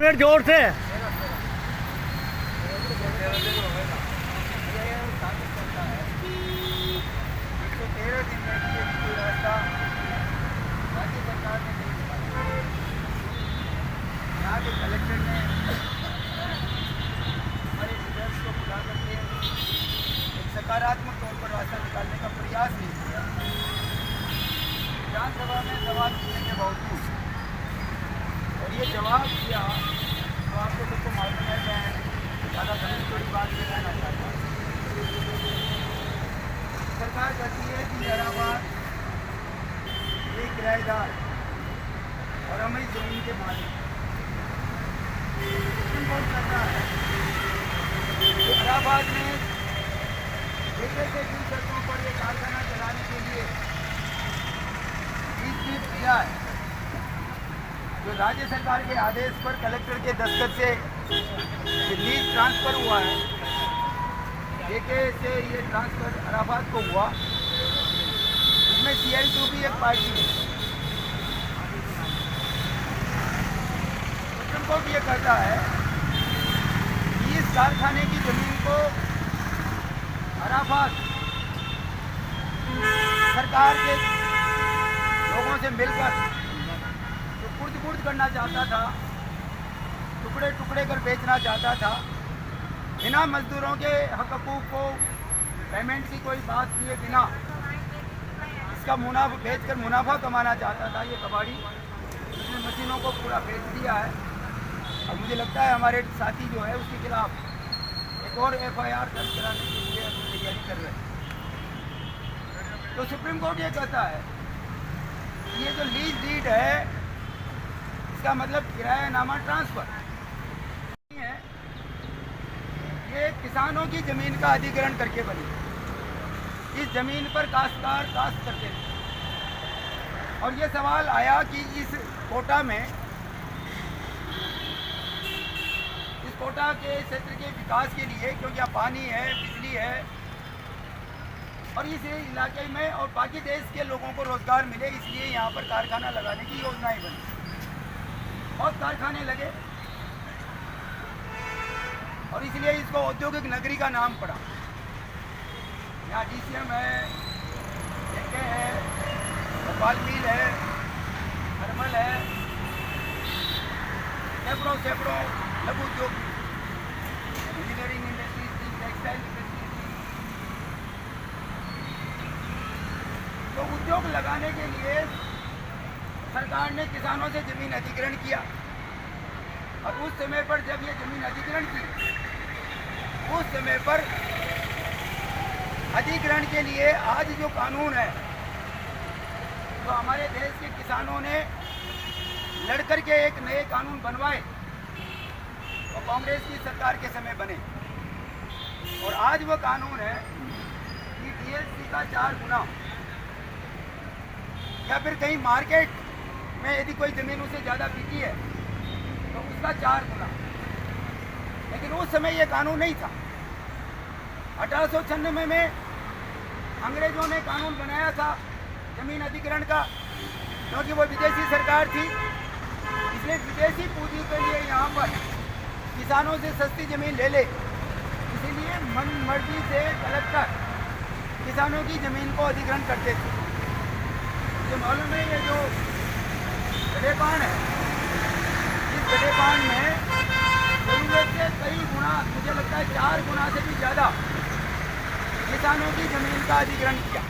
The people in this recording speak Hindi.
जोर से यहाँ के कलेक्टर ने हमारे लीडर्स को बुला करके एक सकारात्मक तौर पर रास्ता निकालने का प्रयास नहीं किया। विधानसभा में सवाल पूछने के बावजूद और ये जवाब दिया तो आपको सबको मालूम है। मैं ज़्यादा लंबी थोड़ी बात नहीं कहना चाहता। सरकार कहती है कि इलाहाबाद एक किराएदार और हम इस जमीन के मालिक। सुप्रीम कोर्ट कहता है इलाहाबाद में ठेके से जिन सड़कों पर ये कारखाना चलाने के लिए बीच किया है, जो राज्य सरकार के आदेश पर कलेक्टर के दस्तखत से लीज ट्रांसफ़र हुआ है, ठेके से ये ट्रांसफ़र इलाहाबाद को हुआ, इसमें CL2 भी एक पार्टी है। सुप्रीम कोर्ट ये कहता है कि इस कारखाने की ज़मीन को इलाहाबाद सरकार के लोगों से मिलकर जो कुर्द करना चाहता था, टुकड़े टुकड़े कर बेचना चाहता था, बिना मजदूरों के हक हकूक़ को पेमेंट की कोई बात किए बिना इसका मुनाफा बेचकर मुनाफा कमाना चाहता था। ये कबाड़ी उसने मशीनों को पूरा बेच दिया है। अब मुझे लगता है हमारे साथी जो है उसके खिलाफ एक और FIR दर्ज कराने के लिए तैयारी कर रहे हैं। तो सुप्रीम कोर्ट ये कहता है कि ये जो लीज डीड है इसका मतलब किरायानामा ट्रांसफ़र है। ये किसानों की ज़मीन का अधिग्रहण करके बनी। इस ज़मीन पर काश्तकार काश्त करते थे और ये सवाल आया कि इस कोटा के क्षेत्र के विकास के लिए, क्योंकि यहाँ पानी है, बिजली है और इस इलाके में और बाकी देश के लोगों को रोज़गार मिले, इसलिए यहाँ पर कारखाना लगाने की योजनाएं बनी। बहुत कारखाने लगे और इसलिए इसको औद्योगिक नगरी का नाम पड़ा। यहाँ DCM है, जेके है, भोपाल मिल है, थर्मल है, सैकड़ों लघु उद्योग, इंजीनियरिंग इंडस्ट्रीज थी, टेक्सटाइल इंडस्ट्रीज थी। तो उद्योग लगाने के लिए सरकार ने किसानों से ज़मीन अधिग्रहण किया और उस समय पर जब ये ज़मीन अधिग्रहण की, उस समय पर अधिग्रहण के लिए आज जो कानून है तो हमारे देश के किसानों ने लड़कर के एक नए कानून बनवाए और कांग्रेस की सरकार के समय बने। और आज वो कानून है कि DSC का 4 गुना या फिर कहीं मार्केट में यदि कोई ज़मीन उसे ज़्यादा बिकी है तो उसका 4 गुना। लेकिन उस समय ये कानून नहीं था। 1896 में अंग्रेज़ों ने कानून बनाया था ज़मीन अधिग्रहण का, क्योंकि वो विदेशी सरकार थी, इसलिए विदेशी पूंजी के लिए यहाँ पर किसानों से सस्ती ज़मीन ले ले, इसीलिए मन मर्जी से कलेक्टर किसानों की ज़मीन को अधिग्रहण करते थे। मुझे मालूम है ये जो गडेपान है, इस गडेपान में ज़रूरत से कई गुना, मुझे लगता है 4 गुना से भी ज़्यादा किसानों की ज़मीन का अधिग्रहण किया।